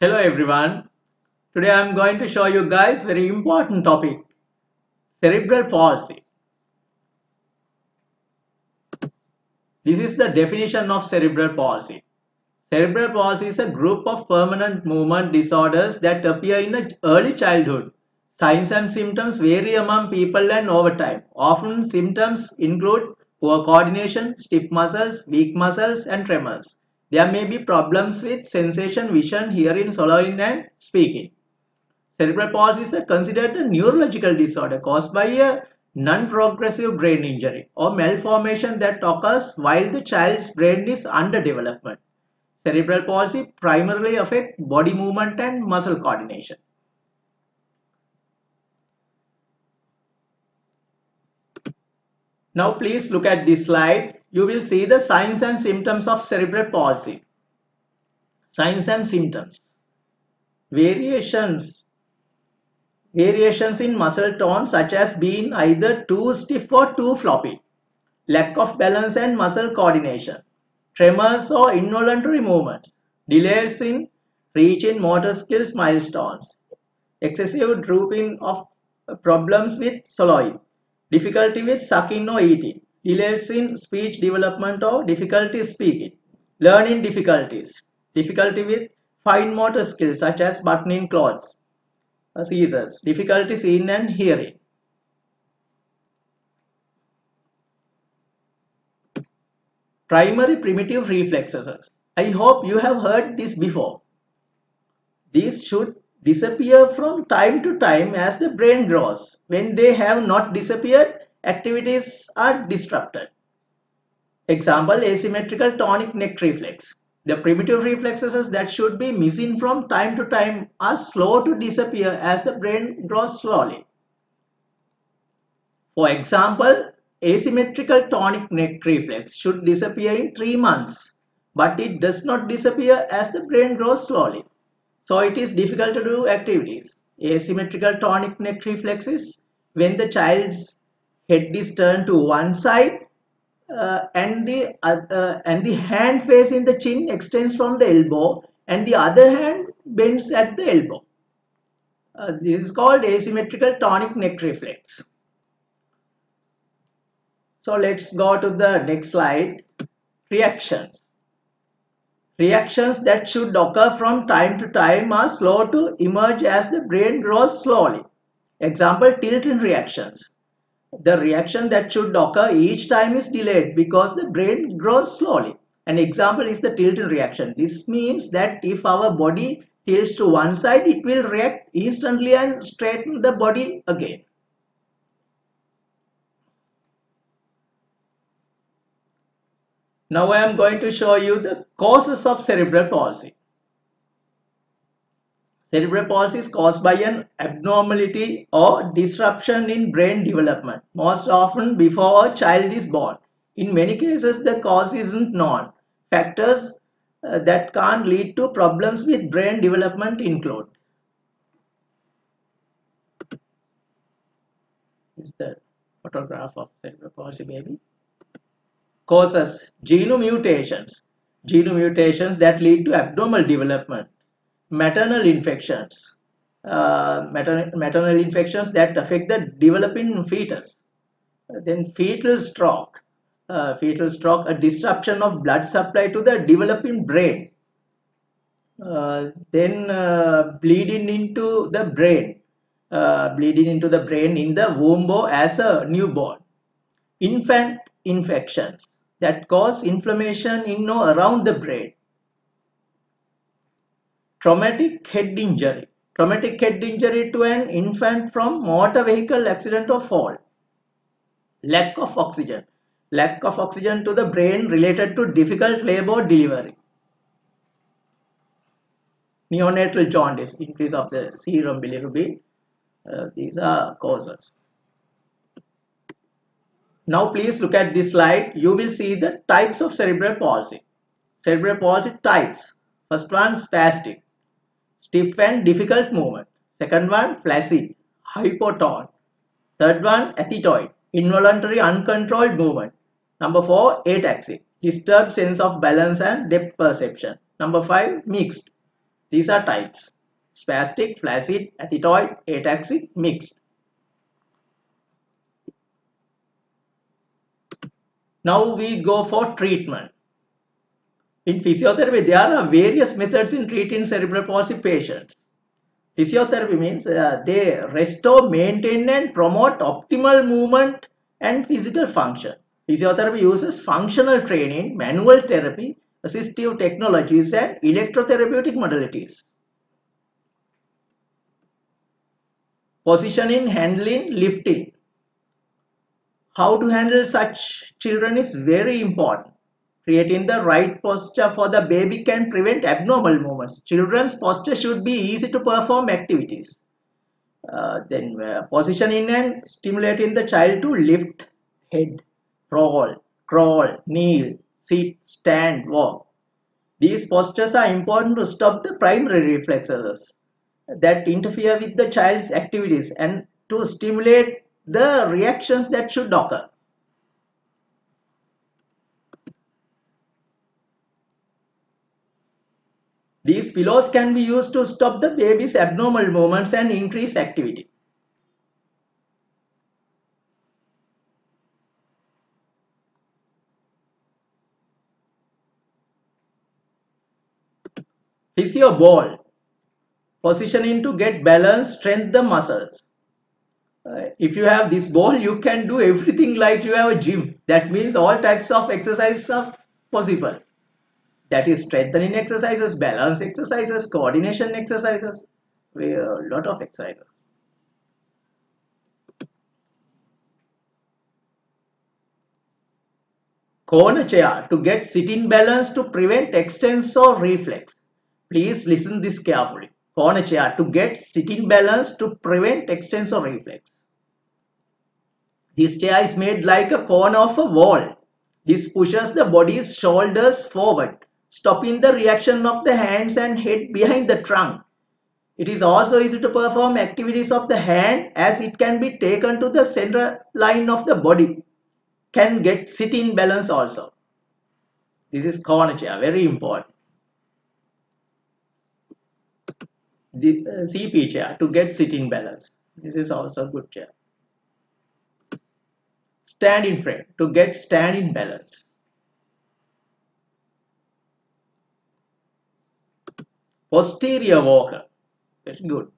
Hello everyone. Today I am going to show you guys very important topic, cerebral palsy. This is the definition of cerebral palsy. Cerebral palsy is a group of permanent movement disorders that appear in early childhood. Signs and symptoms vary among people and over time. Often symptoms include poor coordination, stiff muscles, weak muscles and tremors. There may be problems with sensation, vision, hearing, swallowing and speaking. Cerebral palsy is considered a neurological disorder caused by a non-progressive brain injury or malformation that occurs while the child's brain is under development. Cerebral palsy primarily affects body movement and muscle coordination. Now please look at this slide. You will see the signs and symptoms of cerebral palsy. Signs and symptoms. Variations in muscle tone such as being either too stiff or too floppy, lack of balance and muscle coordination, tremors or involuntary movements, delays in reaching motor skills milestones, excessive drooping of problems with swallowing, difficulty with sucking or eating, delays in speech development or difficulty speaking, learning difficulties, difficulty with fine motor skills such as buttoning clothes, seizures, difficulty seeing and hearing. Primary primitive reflexes. I hope you have heard this before. These should disappear from time to time as the brain grows. When they have not disappeared, activities are disrupted. Example, asymmetrical tonic neck reflex. The primitive reflexes that should be missing from time to time are slow to disappear as the brain grows slowly. For example, asymmetrical tonic neck reflex should disappear in 3 months, but it does not disappear as the brain grows slowly. So it is difficult to do activities. Asymmetrical tonic neck reflex is when the child's head is turned to one side and the hand facing the chin extends from the elbow and the other hand bends at the elbow. This is called asymmetrical tonic neck reflex. So let's go to the next slide. Reactions. Reactions that should occur from time to time are slow to emerge as the brain grows slowly. Example, tilt-in reactions. The reaction that should occur each time is delayed because the brain grows slowly. An example is the tilt-in reaction. This means that if our body tilts to one side, it will react instantly and straighten the body again. Now I am going to show you the causes of cerebral palsy. Cerebral palsy is caused by an abnormality or disruption in brain development, most often before a child is born. In many cases, the cause isn't known. Factors that can lead to problems with brain development include. This is the photograph of cerebral palsy baby. Causes: gene mutations that lead to abnormal development, maternal infections, maternal infections that affect the developing fetus, then fetal stroke, a disruption of blood supply to the developing brain, then bleeding into the brain, in the womb or as a newborn, infant infections that cause inflammation in or around the brain, traumatic head injury to an infant from motor vehicle accident or fall, lack of oxygen to the brain related to difficult labor or delivery, neonatal jaundice, increase of the serum bilirubin. These are causes. Now please look at this slide. You will see the types of cerebral palsy. Cerebral palsy types. First one, spastic, stiff and difficult movement. Second one, flaccid, hypotone. Third one, athetoid, involuntary uncontrolled movement. Number 4, ataxic, disturbed sense of balance and depth perception. Number 5, mixed, These are types: spastic, flaccid, athetoid, ataxic, mixed. Now we go for treatment. In physiotherapy, there are various methods in treating cerebral palsy patients. Physiotherapy means they restore, maintain and promote optimal movement and physical function. Physiotherapy uses functional training, manual therapy, assistive technologies and electrotherapeutic modalities. Positioning, handling, lifting. How to handle such children is very important. Creating the right posture for the baby can prevent abnormal movements. Children's posture should be easy to perform activities. Then positioning and stimulating the child to lift head, roll, crawl, kneel, sit, stand, walk. These postures are important to stop the primary reflexes that interfere with the child's activities and to stimulate the reactions that should occur. These pillows can be used to stop the baby's abnormal movements and increase activity. Physio ball. Positioning to get balance, strengthen the muscles. If you have this ball, you can do everything like you have a gym. That means all types of exercises are possible. That is strengthening exercises, balance exercises, coordination exercises, a lot of exercises. Corner chair to get sitting balance to prevent extensor reflex. Please listen this carefully. Corner chair to get sitting balance to prevent extensor reflex. This chair is made like a corner of a wall. This pushes the body's shoulders forward, stopping the reaction of the hands and head behind the trunk. It is also easy to perform activities of the hand as it can be taken to the center line of the body. Can get sitting balance also. This is corner chair, very important. The CP chair to get sitting balance. This is also a good chair. Stand in frame to get stand in balance. Posterior walker, very good.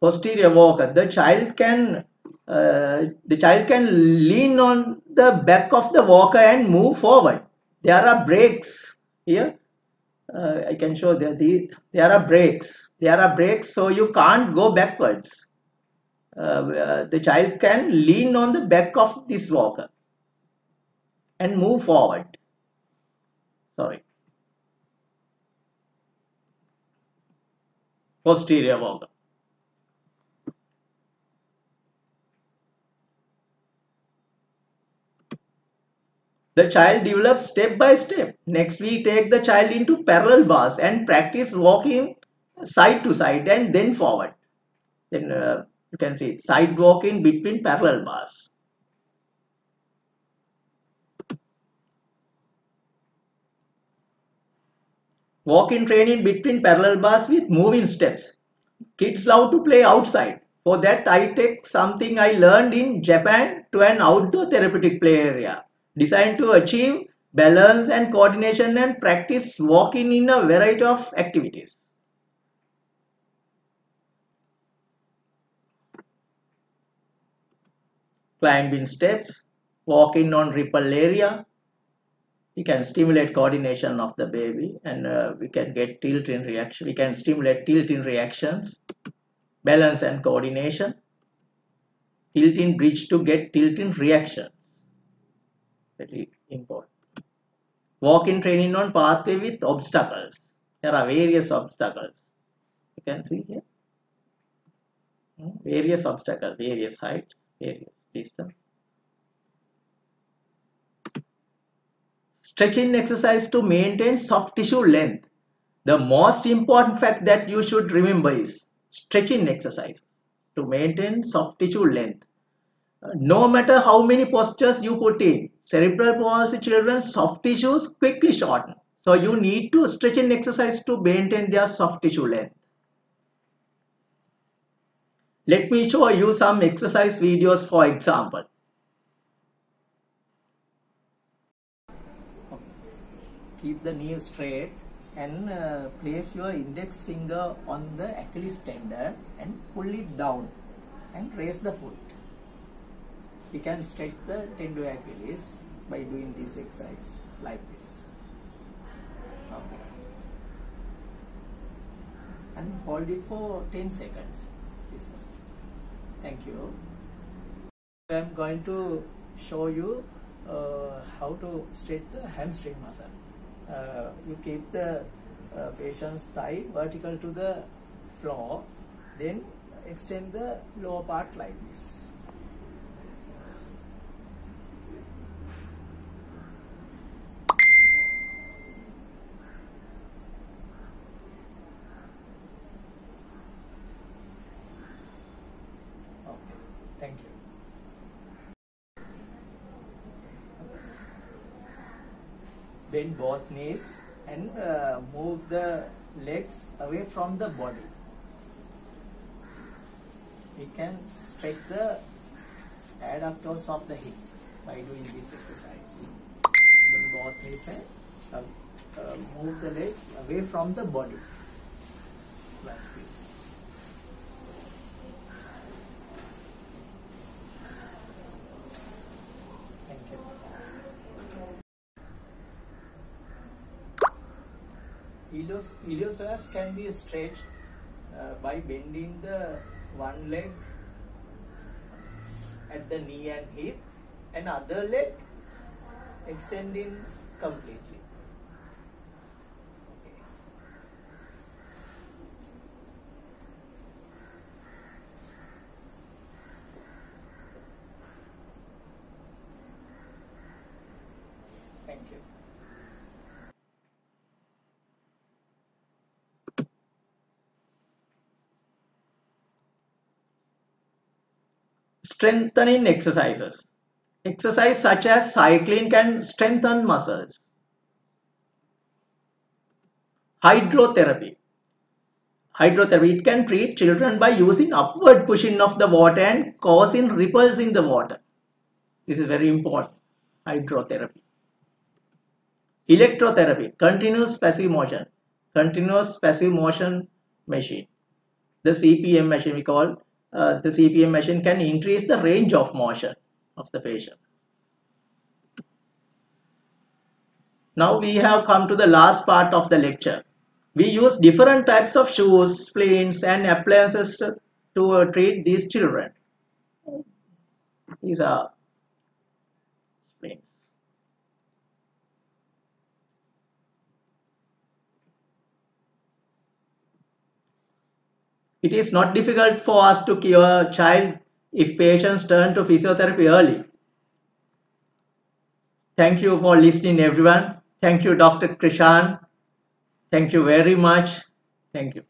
Posterior walker, the child can lean on the back of the walker and move forward. There are brakes here. I can show there are brakes. There are brakes, so you can't go backwards. The child can lean on the back of this walker and move forward. Sorry. Posterior walker. The child develops step by step. Next, we take the child into parallel bars and practice walking side to side and then forward. Then you can see side walking between parallel bars. Walking training between parallel bars with moving steps. Kids love to play outside. For that, I take something I learned in Japan to an outdoor therapeutic play area designed to achieve balance and coordination and practice walking in a variety of activities. Climbing steps, walking on ripple area. We can stimulate coordination of the baby and we can get tilt in reaction. We can stimulate tilt in reactions, balance and coordination, tilt in bridge to get tilt in reactions. Very important. Walk-in training on pathway with obstacles. There are various obstacles. You can see here. Various obstacles, various heights, various distance. Stretching exercise to maintain soft tissue length. The most important fact that you should remember is stretching exercise to maintain soft tissue length. No matter how many postures you put in, cerebral palsy children's soft tissues quickly shorten. So you need to stretching exercise to maintain their soft tissue length. Let me show you some exercise videos for example. Keep the knee straight and place your index finger on the Achilles tendon and pull it down and raise the foot. We can stretch the tendon Achilles by doing this exercise like this. Okay. And hold it for 10 seconds. This position. Thank you. I am going to show you how to stretch the hamstring muscle. You keep the patient's thigh vertical to the floor, then extend the lower part like this. Okay, thank you. Bend both knees and move the legs away from the body. We can stretch the adductors of the hip by doing this exercise. Bend both knees and move the legs away from the body like this. Thank you. Iliopsoas can be stretched by bending the one leg at the knee and hip and other leg extending completely. Okay. Thank you. Strengthening exercises. Exercise such as cycling can strengthen muscles. Hydrotherapy. Hydrotherapy, it can treat children by using upward pushing of the water and causing ripples in the water. This is very important. Hydrotherapy. Electrotherapy, continuous passive motion. Continuous passive motion machine. The CPM machine we call, the CPM machine can increase the range of motion of the patient. Now we have come to the last part of the lecture. We use different types of shoes, splints and appliances to treat these children. These are splints. It is not difficult for us to cure a child if patients turn to physiotherapy early. Thank you for listening, everyone. Thank you, Dr. Krishan. Thank you very much. Thank you.